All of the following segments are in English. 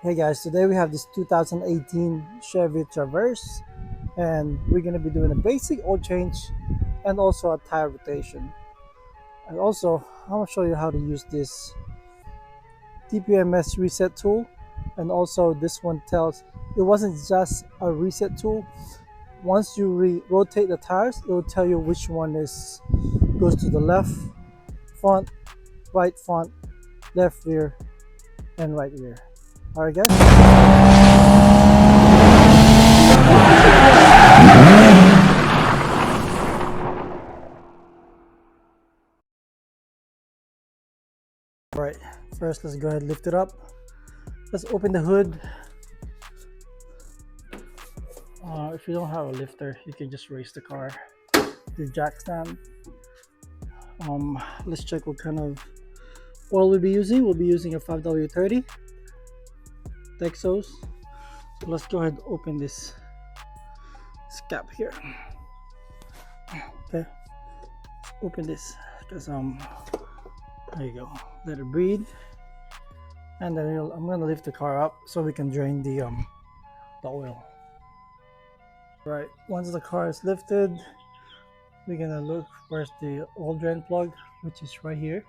Hey guys, today we have this 2018 Chevy Traverse and we're going to be doing a basic oil change and also a tire rotation. And also, I'm going to show you how to use this TPMS reset tool. And also this one tells, it wasn't just a reset tool. Once you rotate the tires, it will tell you which one goes to the left front, left rear, and right rear. Alright guys? Alright, first let's go ahead and lift it up. Let's open the hood. If you don't have a lifter, you can just raise the car. The jack stand. Let's check what kind of oil we'll be using. We'll be using a 5W30 Texos. So let's go ahead and open this cap here. Okay, open this because there you go. Let it breathe, and then I'm gonna lift the car up so we can drain the oil. Right, once the car is lifted, we're gonna look where's the oil drain plug, which is right here,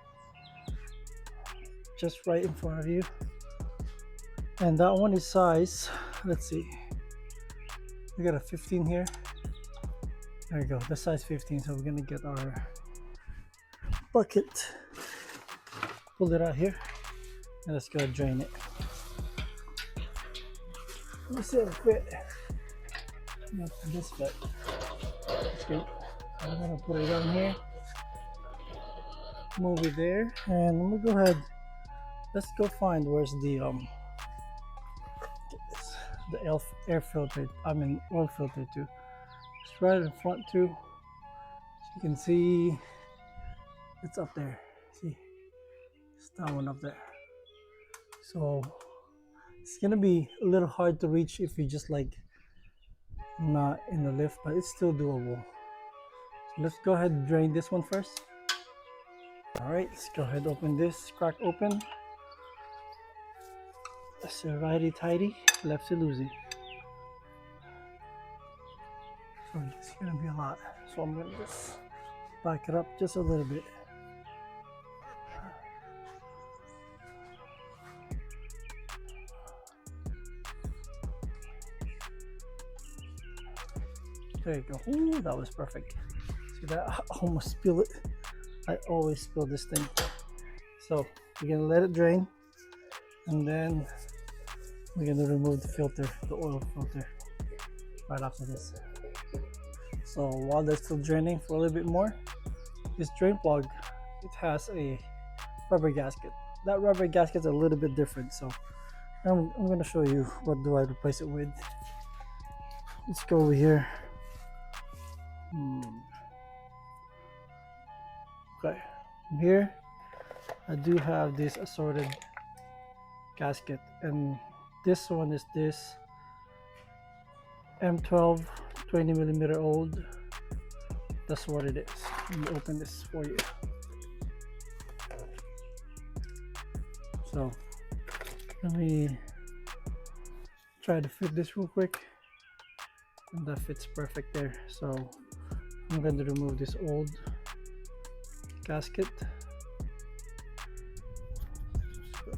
just right in front of you. And that one is size, let's see, we got a 15 here. There you go, the size 15. So we're gonna get our bucket, pull it out here, and let's go drain it. Let me see if it fit. Not this fit. That's good. So I'm gonna put it on here, move it there, and I'm gonna go ahead. Let's go find where's the air filter. I mean oil filter too. It's right in front too. As you can see, it's up there. See, it's that one up there. So it's gonna be a little hard to reach if you just like not in the lift, but it's still doable. So let's go ahead and drain this one first. All right, let's go ahead and open this, crack open. That's a righty tighty, lefty loosey. So it's gonna be a lot. So I'm gonna just back it up just a little bit. There you go. Ooh, that was perfect. See that? I almost spilled it. I always spill this thing. So we're gonna let it drain, and then we're gonna remove the filter, the oil filter, right after this. So while they're still draining for a little bit more, this drain plug, it has a rubber gasket. That rubber gasket's a little bit different. So I'm gonna show you what do I replace it with. Let's go over here. Okay, here I do have this assorted gasket, and this one is this M12 20mm old. That's what it is. Let me open this for you. So let me try to fit this real quick, and that fits perfect there. So I'm going to remove this old gasket,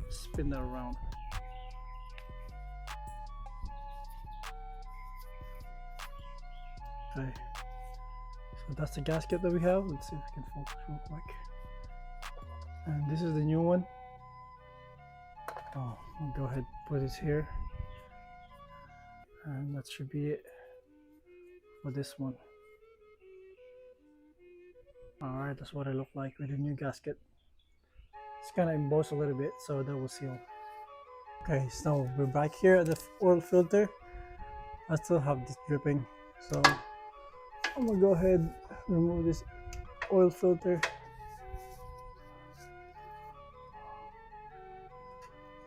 spin that around. Okay, so that's the gasket that we have. Let's see if we can focus real quick. And this is the new one. Oh, I'll go ahead and put this here, and that should be it for this one. Alright, that's what I look like with the new gasket. It's kind of embossed a little bit, so that will seal. Okay, so we're back here at the oil filter. I still have this dripping, so I'm gonna go ahead and remove this oil filter.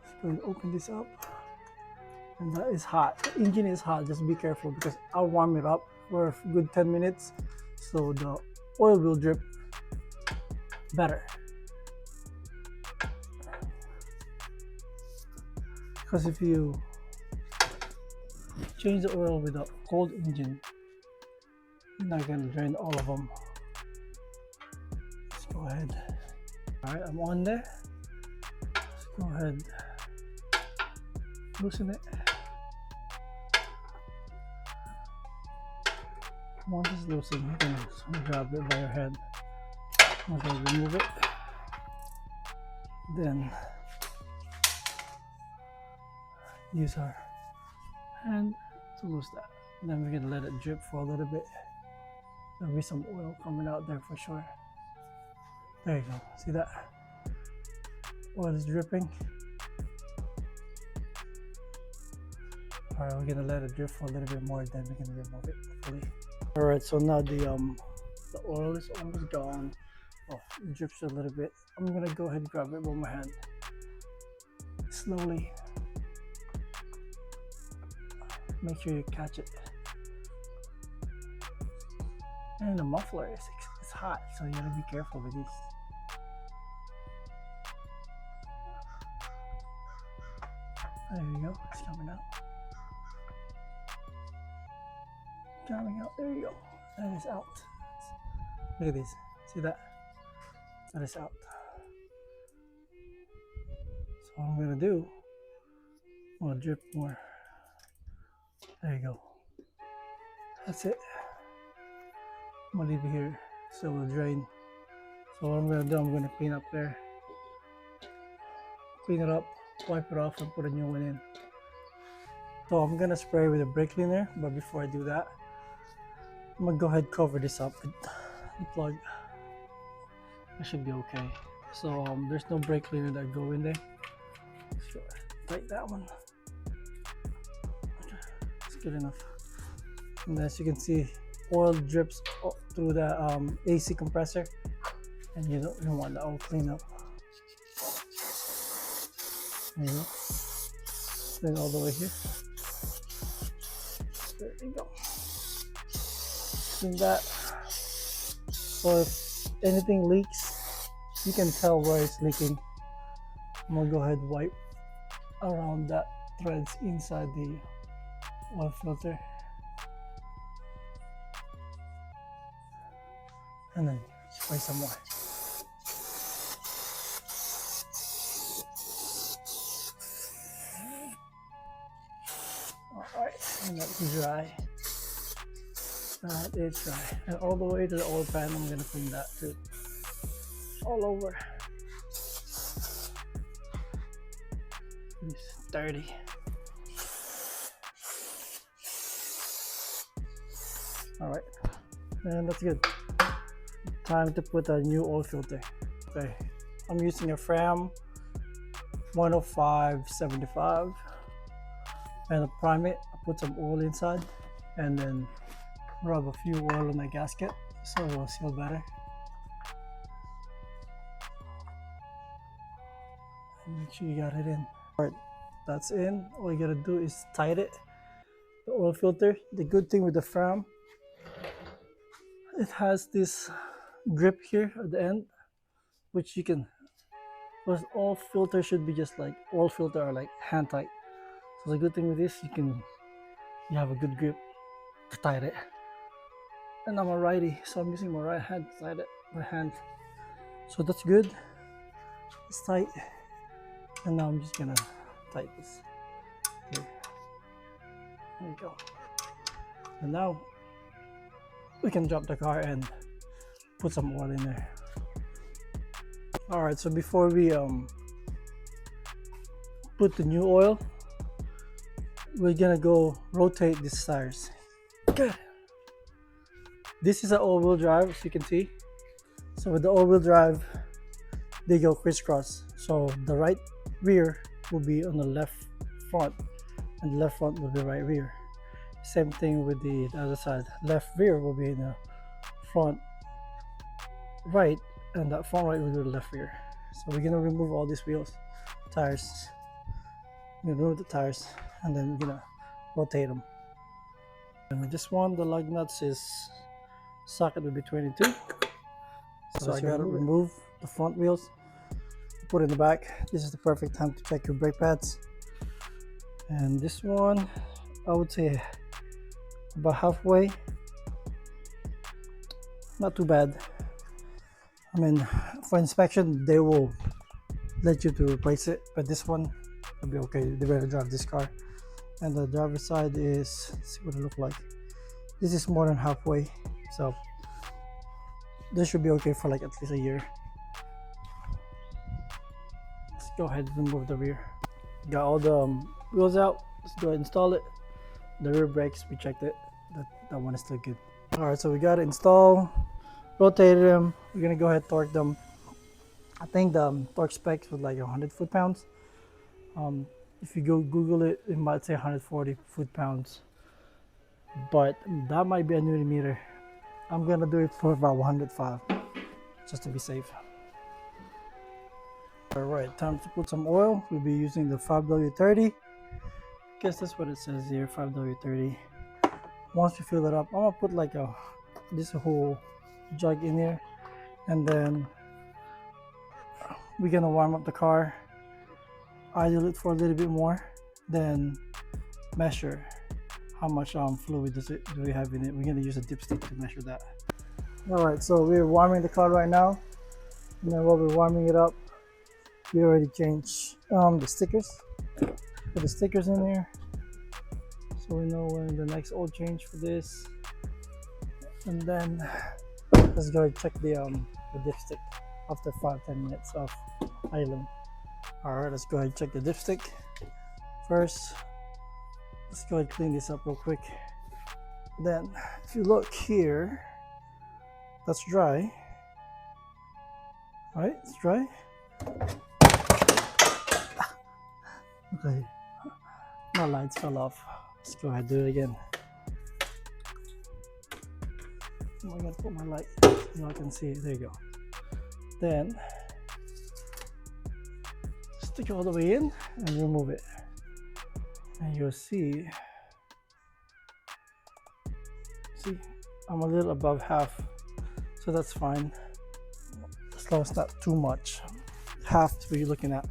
Just going to open this up, and that is hot. The engine is hot. Just be careful because I'll warm it up for a good 10 minutes, so the oil will drip better. because if you change the oil with a cold engine, you're not going to drain all of them. Let's go ahead. All right, I'm on there. Let's go ahead, loosen it. Once it's loosened, you can grab it by your hand. Okay, remove it. Then use our hand to loose that. Then we're gonna let it drip for a little bit. There'll be some oil coming out there for sure. There you go. See that? Oil is dripping. Alright, we're gonna let it drip for a little bit more, then we're gonna remove it fully. Alright, so now the oil is almost gone. Oh, it drips a little bit. I'm gonna go ahead and grab it with my hand. Slowly. Make sure you catch it. And the muffler is hot, so you gotta be careful with these. There you go, it's coming out. Coming out, there you go. That is out. Look at this, see that? That is out. So what I'm gonna do, I'm gonna drip more. There you go. That's it. I'm gonna leave it here so it will drain. So what I'm gonna do, I'm gonna clean up there. Clean it up, wipe it off, and put a new one in. So I'm gonna spray with a brake cleaner, but before I do that, I'm gonna go ahead and cover this up with the plug. That should be okay. So there's no brake cleaner that go in there. So tighten that one. It's good enough. And as you can see, oil drips through the AC compressor, and you don't want that all clean up. There you go. Then all the way here. There you go. Clean that. So if anything leaks, you can tell where it's leaking. I'm gonna go ahead and wipe around that threads inside the oil filter. And then spray some more. Alright, and that's dry. That is dry. And all the way to the oil pan, I'm gonna clean that too. All over. It's dirty. Alright, and that's good. Time to put a new oil filter. Okay, I'm using a Fram 105/75, and to prime it, I put some oil inside and then rub a few oil on the gasket so it will seal better. And make sure you got it in. Alright, that's in. All you gotta do is tighten it, the oil filter. The good thing with the Fram, it has this grip here at the end, which you can, because all filters should be just like, all filter are like hand tight. So the good thing with this, you have a good grip to tighten it. And I'm a righty, so I'm using my right hand to tighten it, my hand. So that's good. It's tight. And now I'm just gonna tighten this here. There you go. And now we can drop the car and put some oil in there. All right, so before we put the new oil, we're gonna go rotate these tires. Good. This is an all-wheel drive, as you can see. So with the all-wheel drive, they go crisscross. So the right rear will be on the left front, and the left front will be right rear. Same thing with the other side. Left rear will be in the front right, and that front right will be the left rear. So we're gonna remove all these wheels, tires. We're gonna remove the tires, and then we're gonna rotate them. And with this one, the lug nuts is socket will be 22. So I gotta remove the front wheels, put in the back. This is the perfect time to check your brake pads. And this one, I would say about halfway. Not too bad. I mean, for inspection, they will let you to replace it, but this one will be okay. They better drive this car. And the driver's side is, let's see what it looks like. This is more than halfway, so this should be okay for like at least a year. Let's go ahead and remove the rear. Got all the wheels out. Let's go ahead and install it. The rear brakes, we checked it. That one is still good. All right, so we got it installed, rotated them. We're gonna go ahead and torque them. I think the torque specs was like 100 foot-pounds. If you go Google it, it might say 140 foot-pounds, but that might be a Newton meter. I'm gonna do it for about 105, just to be safe. All right, time to put some oil. We'll be using the 5W30. Guess that's what it says here, 5W30. Once you fill it up, I'm gonna put like this whole jug in here, and then we're gonna warm up the car, idle it for a little bit more, then measure how much fluid do we have in it. We're gonna use a dipstick to measure that. All right, so we're warming the car right now, and then while we're warming it up, we already changed the stickers. Put the stickers in there, so we know when the next oil change for this. And then let's go and check the dipstick after 5-10 minutes of idling. All right, let's go ahead and check the dipstick first. Let's go ahead and clean this up real quick. Then if you look here, that's dry. All right, it's dry. Okay, my lights fell off. Let's go ahead and do it again. I'm gonna put my light so I can see it. There you go. Then stick it all the way in and remove it, and you'll see I'm a little above half, so that's fine as long as it's not too much. Half to be looking at.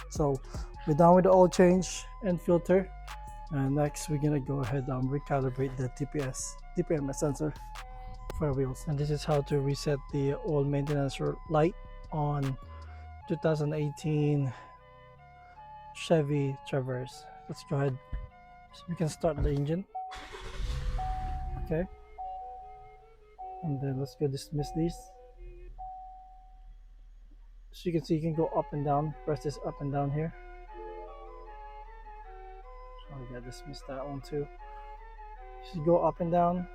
So we're done with the oil change and filter, and next we're gonna go ahead and recalibrate the TPMS sensor for our wheels. And this is how to reset the oil maintenance light on 2018 Chevy Traverse. Let's go ahead, so we can start the engine. Okay, and then let's go dismiss these. So you can see you can go up and down, press this up and down here. So I gotta dismiss that one too. So you go up and down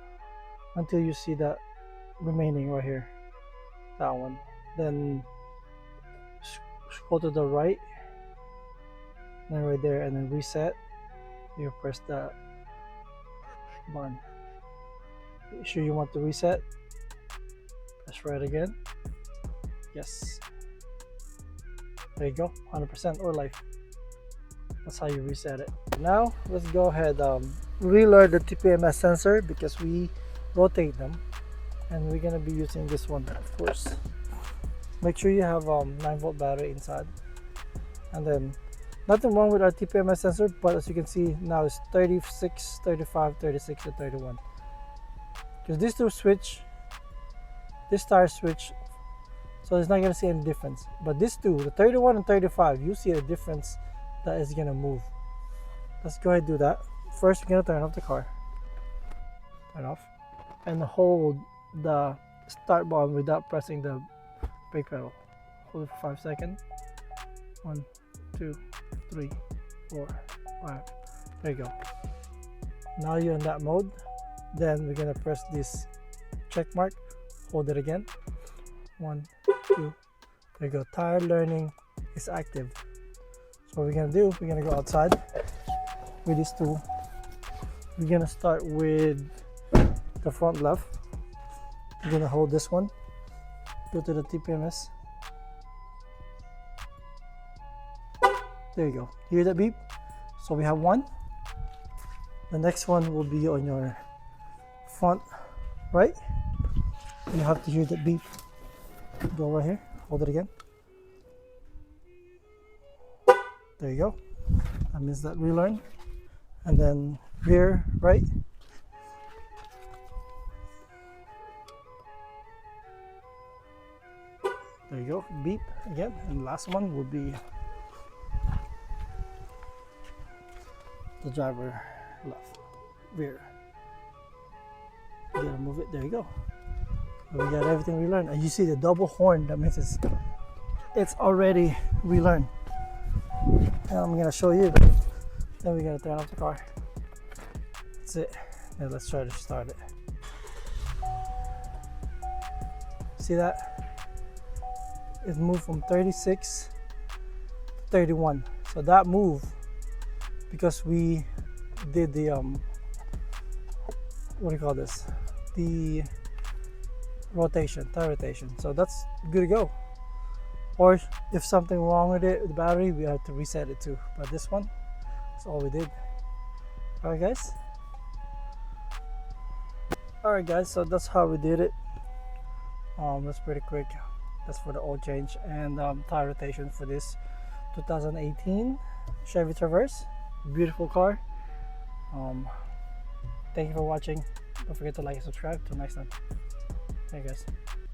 until you see that remaining right here, that one. Then scroll to the right, then right there, and then reset. You press that button. Make sure you want to reset. Press right again. Yes. There you go. 100% or life. That's how you reset it. Now let's go ahead relearn the TPMS sensor, because we rotate them, and we're gonna be using this one, of course. Make sure you have 9-volt battery inside, and then nothing wrong with our TPMS sensor, but as you can see now it's 36, 35, 36, and 31, because these two switch, this tire switch, so it's not gonna see any difference. But these two, the 31 and 35, you see a difference that is gonna move. Let's go ahead and do that. First, we're gonna turn off the car. Turn off, and hold the start button without pressing the brake pedal. Hold it for 5 seconds. 1, 2, 3, 4, 5. There you go. Now you're in that mode. Then we're gonna press this check mark. Hold it again. 1, 2. There you go. Tire learning is active. So what we're gonna do, we're gonna go outside with this tool. We're gonna start with the front left. We're gonna hold this one, go to the TPMS. There you go. Hear that beep? So we have one. The next one will be on your front right. You have to hear that beep. Go right here, hold it again. There you go. That means that relearn. and then rear right. There you go, beep again. And the last one would be the driver left, rear. You gotta move it, there you go. We got everything relearned. And you see the double horn, that means it's already relearned. And I'm gonna show you. Then we gotta turn off the car. That's it. Now let's try to start it. See that? It moved from 36 to 31. So that move, because we did the what do you call this? The rotation, tire rotation. So that's good to go. Or if something wrong with it, with the battery, we have to reset it too. But this one, that's all we did. Alright guys. Alright guys, so that's how we did it. That's pretty quick. That's for the oil change and tire rotation for this 2018 Chevy Traverse. Beautiful car. Thank you for watching. Don't forget to like and subscribe. Till next time. Hey guys.